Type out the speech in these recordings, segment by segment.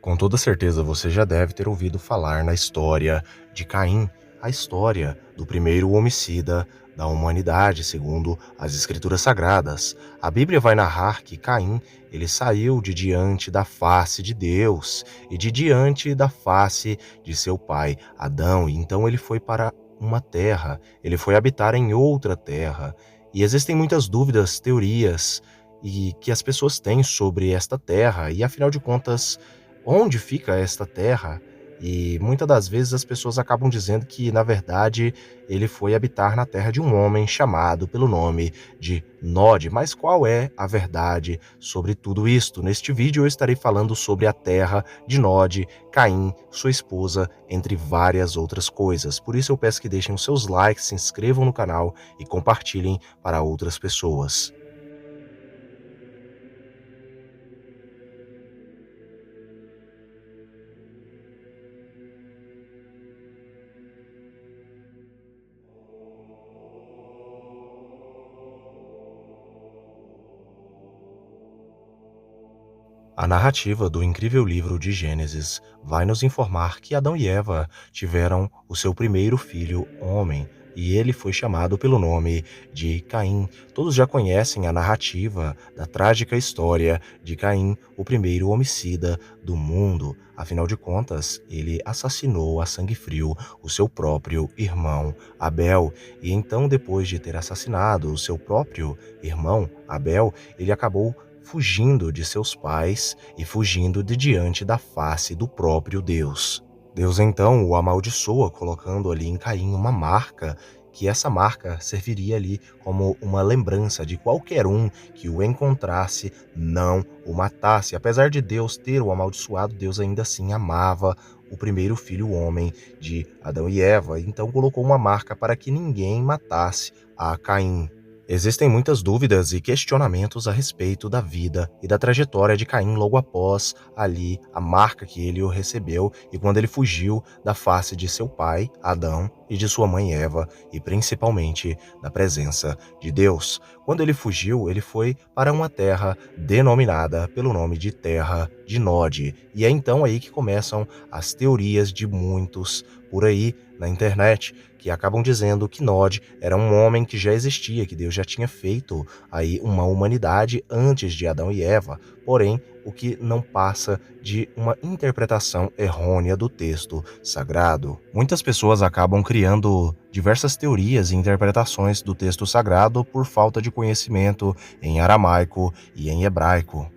Com toda certeza você já deve ter ouvido falar na história de Caim, a história do primeiro homicida da humanidade, segundo as Escrituras Sagradas. A Bíblia vai narrar que Caim, ele saiu de diante da face de Deus e de diante da face de seu pai Adão, e então ele foi para uma terra, ele foi habitar em outra terra. E existem muitas dúvidas, teorias e que as pessoas têm sobre esta terra, e afinal de contas, onde fica esta terra? E muitas das vezes as pessoas acabam dizendo que, na verdade, ele foi habitar na terra de um homem chamado pelo nome de Nod. Mas qual é a verdade sobre tudo isto? Neste vídeo eu estarei falando sobre a terra de Nod, Caim, sua esposa, entre várias outras coisas. Por isso eu peço que deixem os seus likes, se inscrevam no canal e compartilhem para outras pessoas. A narrativa do incrível livro de Gênesis vai nos informar que Adão e Eva tiveram o seu primeiro filho, homem, e ele foi chamado pelo nome de Caim. Todos já conhecem a narrativa da trágica história de Caim, o primeiro homicida do mundo. Afinal de contas, ele assassinou a sangue frio o seu próprio irmão Abel. E então, depois de ter assassinado o seu próprio irmão Abel, ele acabou fugindo de seus pais e fugindo de diante da face do próprio Deus. Deus então o amaldiçoa, colocando ali em Caim uma marca, que essa marca serviria ali como uma lembrança de qualquer um que o encontrasse, não o matasse. Apesar de Deus ter o amaldiçoado, Deus ainda assim amava o primeiro filho, o homem de Adão e Eva, então colocou uma marca para que ninguém matasse a Caim. Existem muitas dúvidas e questionamentos a respeito da vida e da trajetória de Caim logo após ali a marca que ele o recebeu e quando ele fugiu da face de seu pai, Adão, e de sua mãe Eva, e principalmente da presença de Deus. Quando ele fugiu, ele foi para uma terra denominada pelo nome de Terra de Nod. E é então aí que começam as teorias de muitos por aí na internet, que acabam dizendo que Nod era um homem que já existia, que Deus já tinha feito aí uma humanidade antes de Adão e Eva, porém o que não passa de uma interpretação errônea do texto sagrado. Muitas pessoas acabam criando diversas teorias e interpretações do texto sagrado por falta de conhecimento em aramaico e em hebraico.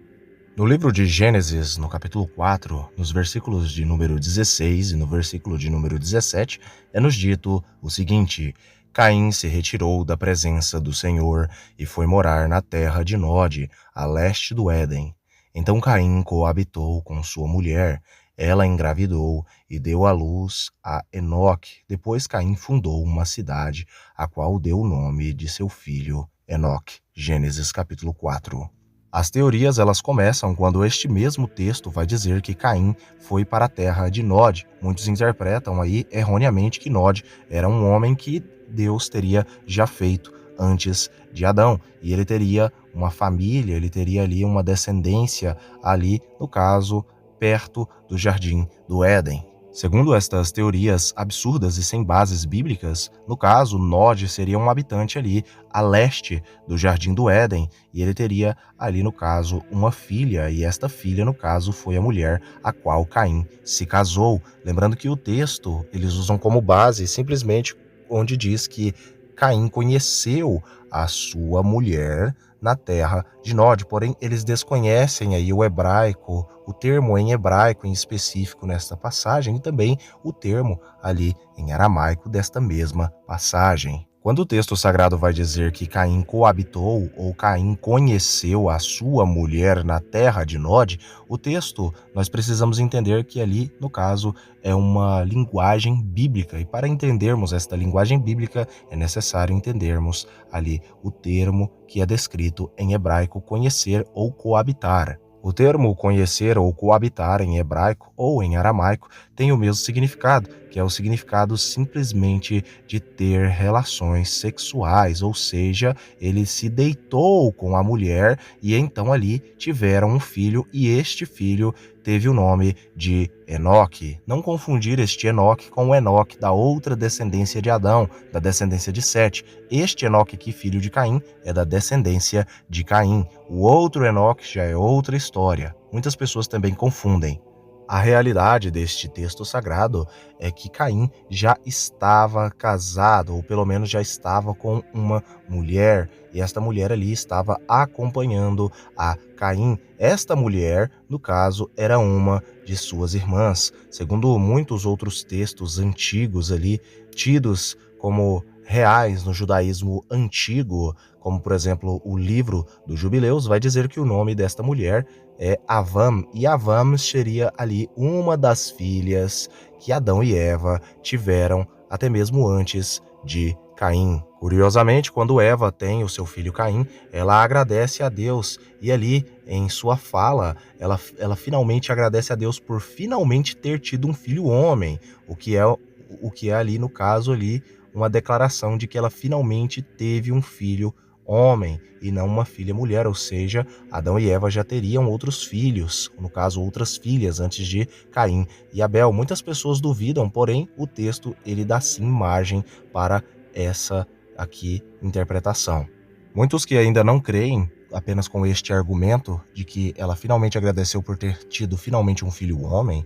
No livro de Gênesis, no capítulo 4, nos versículos de número 16 e no versículo de número 17, é-nos dito o seguinte: Caim se retirou da presença do Senhor e foi morar na terra de Nod, a leste do Éden. Então Caim coabitou com sua mulher, ela engravidou e deu à luz a Enoque. Depois Caim fundou uma cidade, a qual deu o nome de seu filho Enoque. Gênesis capítulo 4. As teorias elas começam quando este mesmo texto vai dizer que Caim foi para a terra de Nod. Muitos interpretam aí erroneamente que Nod era um homem que Deus teria já feito antes de Adão, e ele teria uma família, ele teria ali uma descendência ali, no caso, perto do jardim do Éden. Segundo estas teorias absurdas e sem bases bíblicas, no caso, Nod seria um habitante ali a leste do Jardim do Éden, e ele teria ali, no caso, uma filha, e esta filha, no caso, foi a mulher a qual Caim se casou. Lembrando que o texto, eles usam como base simplesmente onde diz que Caim conheceu a sua mulher na terra de Nod, porém eles desconhecem aí o hebraico, o termo em hebraico em específico nesta passagem e também o termo ali em aramaico desta mesma passagem. Quando o texto sagrado vai dizer que Caim coabitou ou Caim conheceu a sua mulher na terra de Nod, o texto nós precisamos entender que ali, no caso, é uma linguagem bíblica, e para entendermos esta linguagem bíblica é necessário entendermos ali o termo que é descrito em hebraico, conhecer ou coabitar. O termo conhecer ou coabitar em hebraico ou em aramaico tem o mesmo significado, que é o significado simplesmente de ter relações sexuais, ou seja, ele se deitou com a mulher e então ali tiveram um filho e este filho teve o nome de Enoque. Não confundir este Enoque com o Enoque da outra descendência de Adão, da descendência de Sete. Este Enoque aqui, filho de Caim, é da descendência de Caim. O outro Enoque já é outra história. Muitas pessoas também confundem. A realidade deste texto sagrado é que Caim já estava casado, ou pelo menos já estava com uma mulher, e esta mulher ali estava acompanhando a Caim. Esta mulher, no caso, era uma de suas irmãs. Segundo muitos outros textos antigos ali, tidos como reais no judaísmo antigo, como por exemplo o livro dos Jubileus, vai dizer que o nome desta mulher é Avam, e Avam seria ali uma das filhas que Adão e Eva tiveram até mesmo antes de Caim. Curiosamente, quando Eva tem o seu filho Caim, ela agradece a Deus e ali em sua fala, ela finalmente agradece a Deus por finalmente ter tido um filho homem, o que é ali no caso ali uma declaração de que ela finalmente teve um filho homem e não uma filha mulher, ou seja, Adão e Eva já teriam outros filhos, no caso outras filhas antes de Caim e Abel. Muitas pessoas duvidam, porém o texto ele dá sim margem para essa aqui interpretação. Muitos que ainda não creem apenas com este argumento de que ela finalmente agradeceu por ter tido finalmente um filho homem,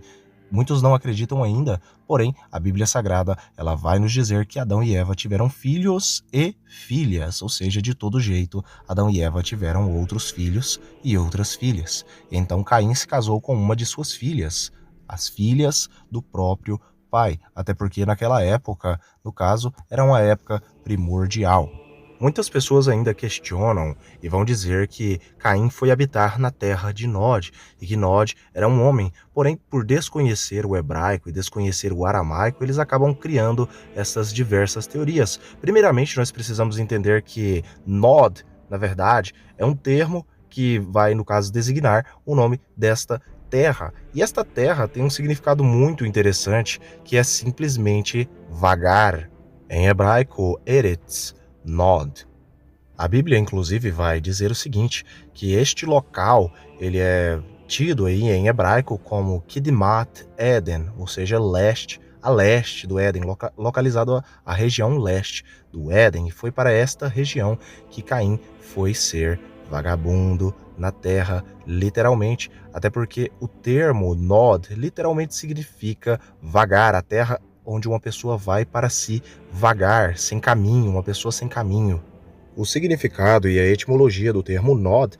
muitos não acreditam ainda, porém a Bíblia Sagrada ela vai nos dizer que Adão e Eva tiveram filhos e filhas, ou seja, de todo jeito, Adão e Eva tiveram outros filhos e outras filhas. Então Caim se casou com uma de suas filhas, as filhas do próprio pai, até porque naquela época, no caso, era uma época primordial. Muitas pessoas ainda questionam e vão dizer que Caim foi habitar na terra de Nod e que Nod era um homem, porém, por desconhecer o hebraico e desconhecer o aramaico, eles acabam criando essas diversas teorias. Primeiramente, nós precisamos entender que Nod, na verdade, é um termo que vai, no caso, designar o nome desta terra. E esta terra tem um significado muito interessante, que é simplesmente vagar. Em hebraico, Eretz, Nod. A Bíblia, inclusive, vai dizer o seguinte, que este local, ele é tido aí em hebraico como Kidmat Eden, ou seja, leste, a leste do Éden, localizado a região leste do Éden, e foi para esta região que Caim foi ser vagabundo na terra, literalmente, até porque o termo Nod literalmente significa vagar, a terra onde uma pessoa vai para si vagar, sem caminho, uma pessoa sem caminho. O significado e a etimologia do termo nod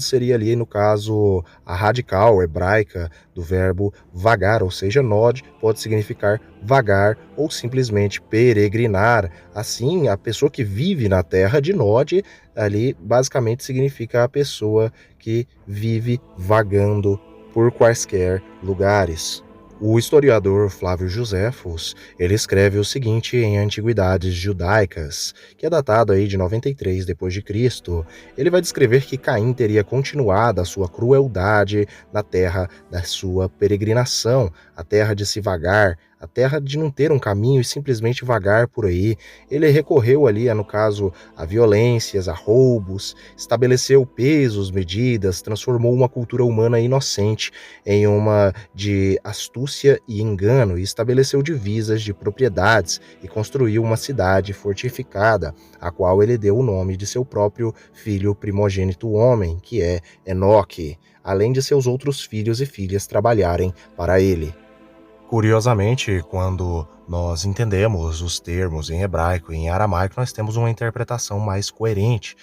seria ali, no caso, a radical hebraica do verbo vagar, ou seja, nod pode significar vagar ou simplesmente peregrinar. Assim, a pessoa que vive na terra de Nod, ali basicamente significa a pessoa que vive vagando por quaisquer lugares. O historiador Flávio Joséfos, ele escreve o seguinte em Antiguidades Judaicas, que é datado aí de 93 depois de Cristo. Ele vai descrever que Caim teria continuado a sua crueldade na terra da sua peregrinação, a terra de se vagar, a terra de não ter um caminho e simplesmente vagar por aí. Ele recorreu ali, no caso, a violências, a roubos, estabeleceu pesos, medidas, transformou uma cultura humana inocente em uma de astúcia e engano e estabeleceu divisas de propriedades e construiu uma cidade fortificada, a qual ele deu o nome de seu próprio filho primogênito homem, que é Enoque, além de seus outros filhos e filhas trabalharem para ele. Curiosamente, quando nós entendemos os termos em hebraico e em aramaico, nós temos uma interpretação mais coerente.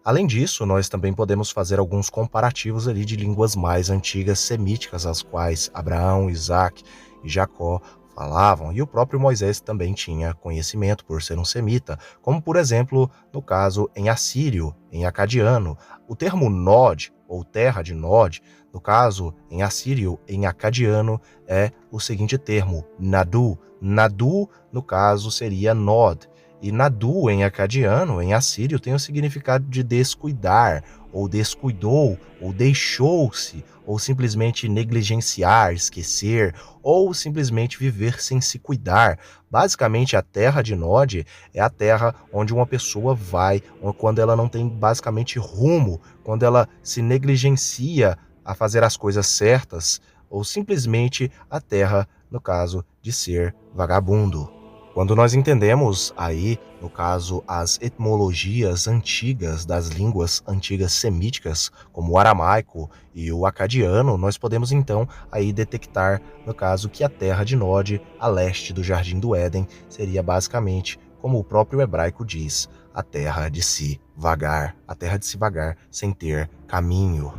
Além disso, nós também podemos fazer alguns comparativos ali de línguas mais antigas semíticas, as quais Abraão, Isaac e Jacó falavam, e o próprio Moisés também tinha conhecimento por ser um semita, como por exemplo, no caso em assírio, em acadiano. O termo Nod, ou terra de Nod, no caso em assírio, em acadiano, é o seguinte termo, Nadu. Nadu, no caso, seria Nod. E Nadu, em acadiano, em assírio, tem o significado de descuidar ou descuidou, ou deixou-se, ou simplesmente negligenciar, esquecer, ou simplesmente viver sem se cuidar. Basicamente, a terra de Nod é a terra onde uma pessoa vai, quando ela não tem basicamente rumo, quando ela se negligencia a fazer as coisas certas, ou simplesmente a terra, no caso, de ser vagabundo. Quando nós entendemos aí, no caso, as etimologias antigas das línguas antigas semíticas, como o aramaico e o acadiano, nós podemos então aí detectar, no caso, que a terra de Nod, a leste do Jardim do Éden, seria basicamente, como o próprio hebraico diz, a terra de se vagar, a terra de se vagar sem ter caminho.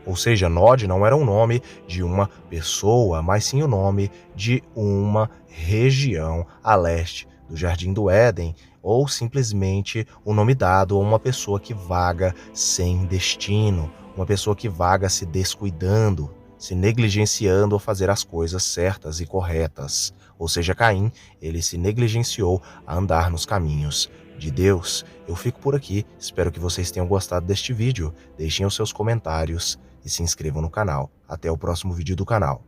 Ou seja, Nod não era um nome de uma pessoa, mas sim o nome de uma região a leste do Jardim do Éden, ou simplesmente o nome dado a uma pessoa que vaga sem destino, uma pessoa que vaga se descuidando, se negligenciando ao fazer as coisas certas e corretas. Ou seja, Caim, ele se negligenciou a andar nos caminhos de Deus. Eu fico por aqui, espero que vocês tenham gostado deste vídeo. Deixem os seus comentários e se inscrevam no canal. Até o próximo vídeo do canal.